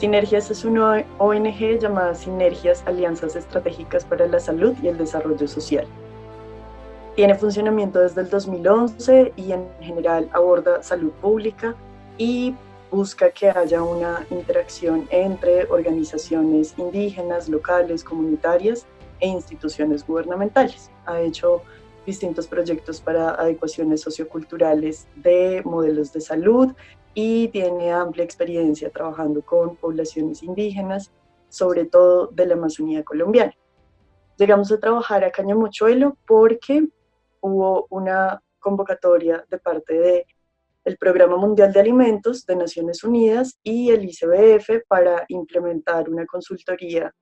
Sinergias es una ONG llamada Sinergias Alianzas Estratégicas para la Salud y el Desarrollo Social. Tiene funcionamiento desde el 2011 y en general aborda salud pública y busca que haya una interacción entre organizaciones indígenas, locales, comunitarias e instituciones gubernamentales. Ha hecho distintos proyectos para adecuaciones socioculturales de modelos de salud y tiene amplia experiencia trabajando con poblaciones indígenas, sobre todo de la Amazonía colombiana. Llegamos a trabajar a Cañamochuelo porque hubo una convocatoria de parte del Programa Mundial de Alimentos de Naciones Unidas y el ICBF para implementar una consultoría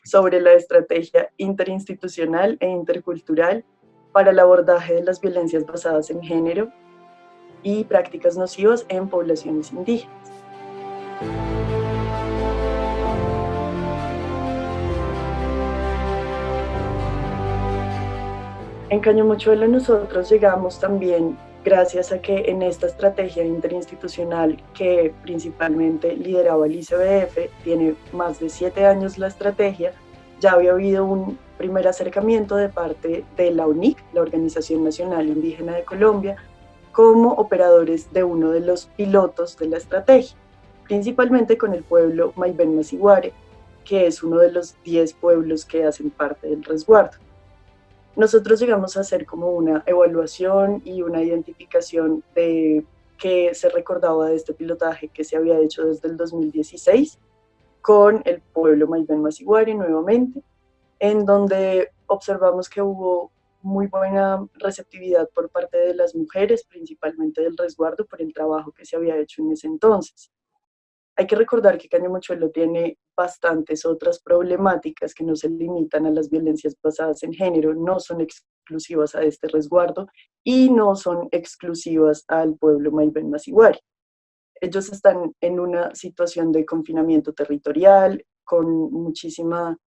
sobre la estrategia interinstitucional e intercultural para el abordaje de las violencias basadas en género y prácticas nocivas en poblaciones indígenas. En Cañamochuelo nosotros llegamos también gracias a que en esta estrategia interinstitucional que principalmente lideraba el ICBF, tiene más de 7 años la estrategia, ya había habido un primer acercamiento de parte de la UNIC, la Organización Nacional Indígena de Colombia, como operadores de uno de los pilotos de la estrategia, principalmente con el pueblo Maibén Masiguare, que es uno de los 10 pueblos que hacen parte del resguardo. Nosotros llegamos a hacer como una evaluación y una identificación de qué se recordaba de este pilotaje que se había hecho desde el 2016 con el pueblo Maibén Masiguari nuevamente, en donde observamos que hubo muy buena receptividad por parte de las mujeres, principalmente del resguardo, por el trabajo que se había hecho en ese entonces. Hay que recordar que Cañamochuelo tiene bastantes otras problemáticas que no se limitan a las violencias basadas en género, no son exclusivas a este resguardo y no son exclusivas al pueblo Maibén Masiguari. Ellos están en una situación de confinamiento territorial, con muchísima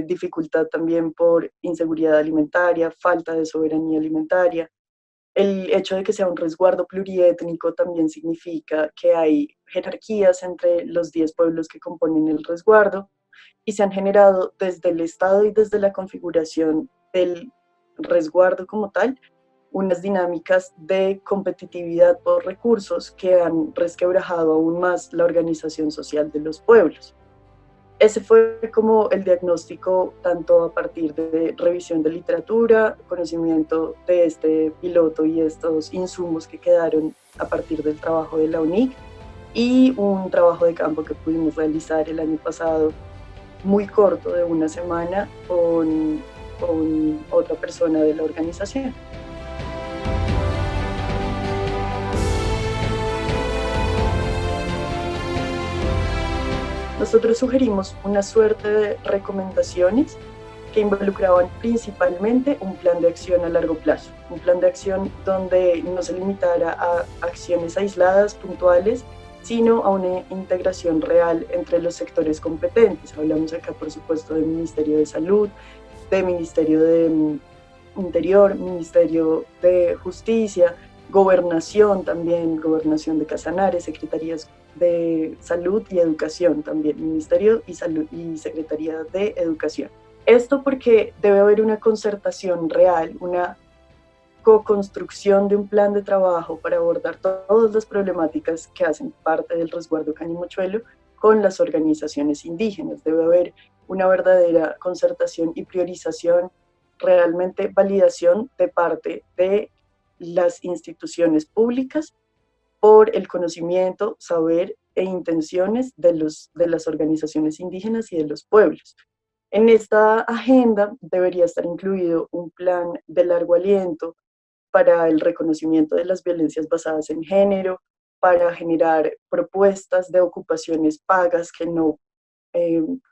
dificultad también por inseguridad alimentaria, falta de soberanía alimentaria. El hecho de que sea un resguardo pluriétnico también significa que hay jerarquías entre los 10 pueblos que componen el resguardo y se han generado desde el Estado y desde la configuración del resguardo como tal unas dinámicas de competitividad por recursos que han resquebrajado aún más la organización social de los pueblos. Ese fue como el diagnóstico, tanto a partir de revisión de literatura, conocimiento de este piloto y estos insumos que quedaron a partir del trabajo de la UNIC y un trabajo de campo que pudimos realizar el año pasado, muy corto, de una semana, con otra persona de la organización. Nosotros sugerimos una suerte de recomendaciones que involucraban principalmente un plan de acción a largo plazo, un plan de acción donde no se limitara a acciones aisladas, puntuales, sino a una integración real entre los sectores competentes. Hablamos acá, por supuesto, del Ministerio de Salud, del Ministerio de Interior, Ministerio de Justicia, Gobernación también, Gobernación de Casanare, Secretarías de Salud y Educación también, Ministerio y Salud y Secretaría de Educación. Esto porque debe haber una concertación real, una co-construcción de un plan de trabajo para abordar todas las problemáticas que hacen parte del resguardo Cañamochuelo con las organizaciones indígenas. Debe haber una verdadera concertación y priorización, realmente validación de parte de las instituciones públicas por el conocimiento, saber e intenciones de las organizaciones indígenas y de los pueblos. En esta agenda debería estar incluido un plan de largo aliento para el reconocimiento de las violencias basadas en género, para generar propuestas de ocupaciones pagas que no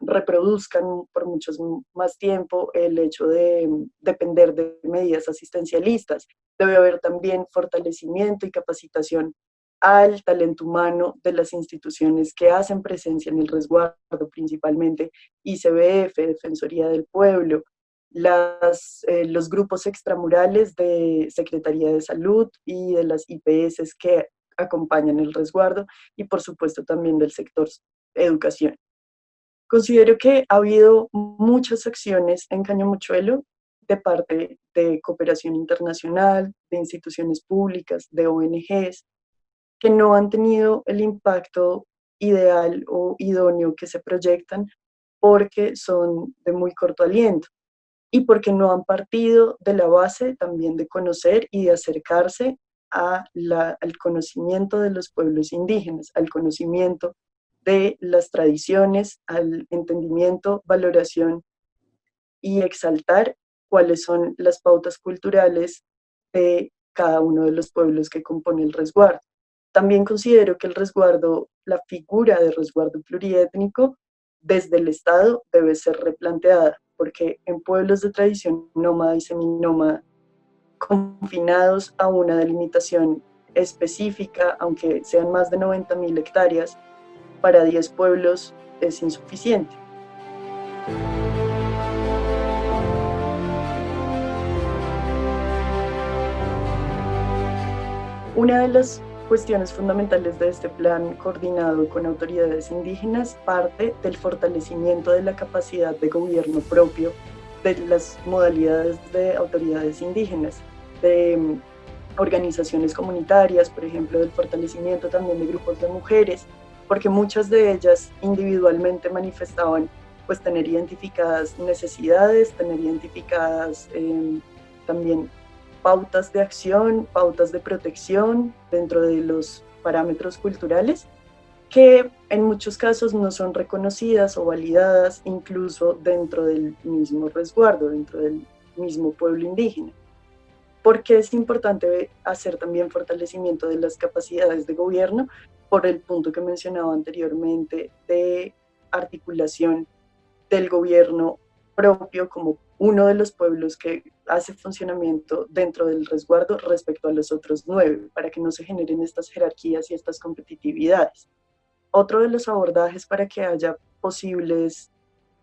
reproduzcan por mucho más tiempo el hecho de depender de medidas asistencialistas. Debe haber también fortalecimiento y capacitación al talento humano de las instituciones que hacen presencia en el resguardo, principalmente ICBF, Defensoría del Pueblo, los grupos extramurales de Secretaría de Salud y de las IPS que acompañan el resguardo y por supuesto también del sector educación. Considero que ha habido muchas acciones en Cañamochuelo de parte de cooperación internacional, de instituciones públicas, de ONGs, que no han tenido el impacto ideal o idóneo que se proyectan porque son de muy corto aliento y porque no han partido de la base también de conocer y de acercarse al conocimiento de los pueblos indígenas, al conocimiento de las tradiciones, al entendimiento, valoración y exaltar cuáles son las pautas culturales de cada uno de los pueblos que compone el resguardo. También considero que el resguardo, la figura de resguardo pluriétnico, desde el Estado debe ser replanteada, porque en pueblos de tradición nómada y seminómada, confinados a una delimitación específica, aunque sean más de 90.000 hectáreas, para 10 pueblos es insuficiente. Una de las cuestiones fundamentales de este plan coordinado con autoridades indígenas parte del fortalecimiento de la capacidad de gobierno propio de las modalidades de autoridades indígenas, de organizaciones comunitarias, por ejemplo, del fortalecimiento también de grupos de mujeres, porque muchas de ellas individualmente manifestaban pues tener identificadas necesidades, tener identificadas también pautas de acción, pautas de protección dentro de los parámetros culturales que en muchos casos no son reconocidas o validadas incluso dentro del mismo resguardo, dentro del mismo pueblo indígena. ¿Por qué es importante hacer también fortalecimiento de las capacidades de gobierno? Por el punto que mencionaba anteriormente de articulación del gobierno propio como uno de los pueblos que hace funcionamiento dentro del resguardo respecto a los otros 9, para que no se generen estas jerarquías y estas competitividades. Otro de los abordajes para que haya posibles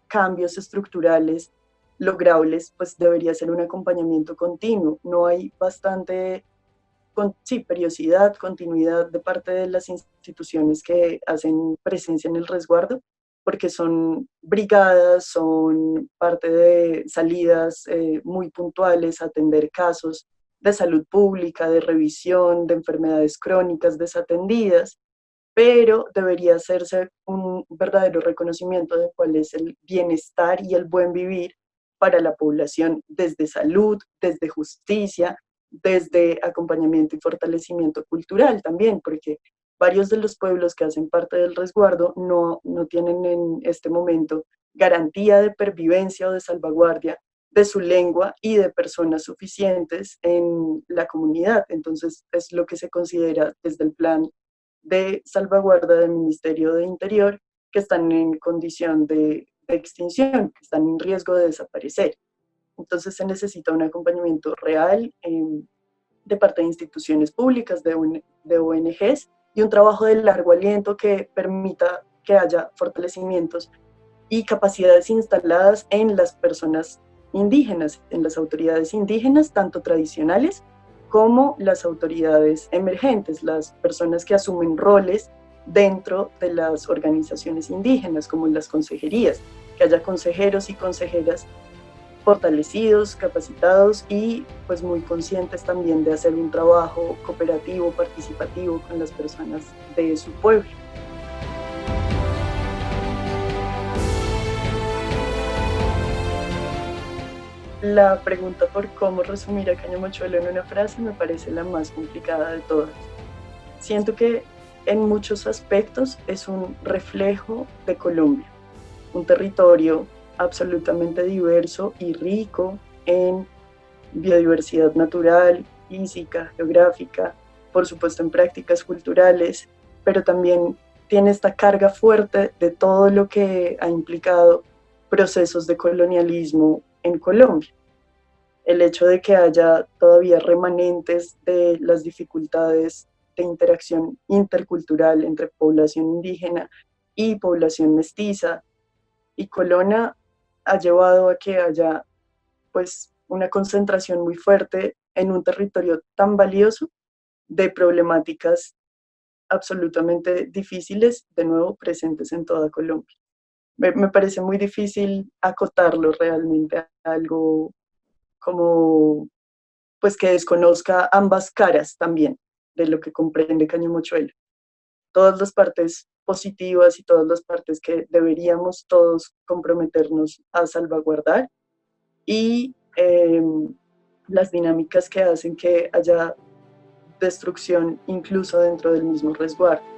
cambios estructurales logrables, pues debería ser un acompañamiento continuo. No hay bastante sí, periodicidad, continuidad de parte de las instituciones que hacen presencia en el resguardo, porque son brigadas, son parte de salidas muy puntuales a atender casos de salud pública, de revisión, de enfermedades crónicas desatendidas, pero debería hacerse un verdadero reconocimiento de cuál es el bienestar y el buen vivir para la población desde salud, desde justicia, desde acompañamiento y fortalecimiento cultural también, porque varios de los pueblos que hacen parte del resguardo no tienen en este momento garantía de pervivencia o de salvaguardia de su lengua y de personas suficientes en la comunidad. Entonces, es lo que se considera desde el plan de salvaguarda del Ministerio de Interior que están en condición de extinción, que están en riesgo de desaparecer. Entonces se necesita un acompañamiento real de parte de instituciones públicas, de ONGs, y un trabajo de largo aliento que permita que haya fortalecimientos y capacidades instaladas en las personas indígenas, en las autoridades indígenas, tanto tradicionales como las autoridades emergentes, las personas que asumen roles dentro de las organizaciones indígenas, como las consejerías, que haya consejeros y consejeras fortalecidos, capacitados y pues muy conscientes también de hacer un trabajo cooperativo, participativo con las personas de su pueblo. La pregunta por cómo resumir a Cañamochuelo en una frase me parece la más complicada de todas. Siento que en muchos aspectos es un reflejo de Colombia, un territorio absolutamente diverso y rico en biodiversidad natural, física, geográfica, por supuesto en prácticas culturales, pero también tiene esta carga fuerte de todo lo que ha implicado procesos de colonialismo en Colombia. El hecho de que haya todavía remanentes de las dificultades de interacción intercultural entre población indígena y población mestiza y colona ha llevado a que haya pues una concentración muy fuerte en un territorio tan valioso de problemáticas absolutamente difíciles, de nuevo presentes en toda Colombia. Me parece muy difícil acotarlo realmente a algo como, pues que desconozca ambas caras también de lo que comprende Caño Mochuelo. Todas las partes positivas y todas las partes que deberíamos todos comprometernos a salvaguardar y las dinámicas que hacen que haya destrucción incluso dentro del mismo resguardo.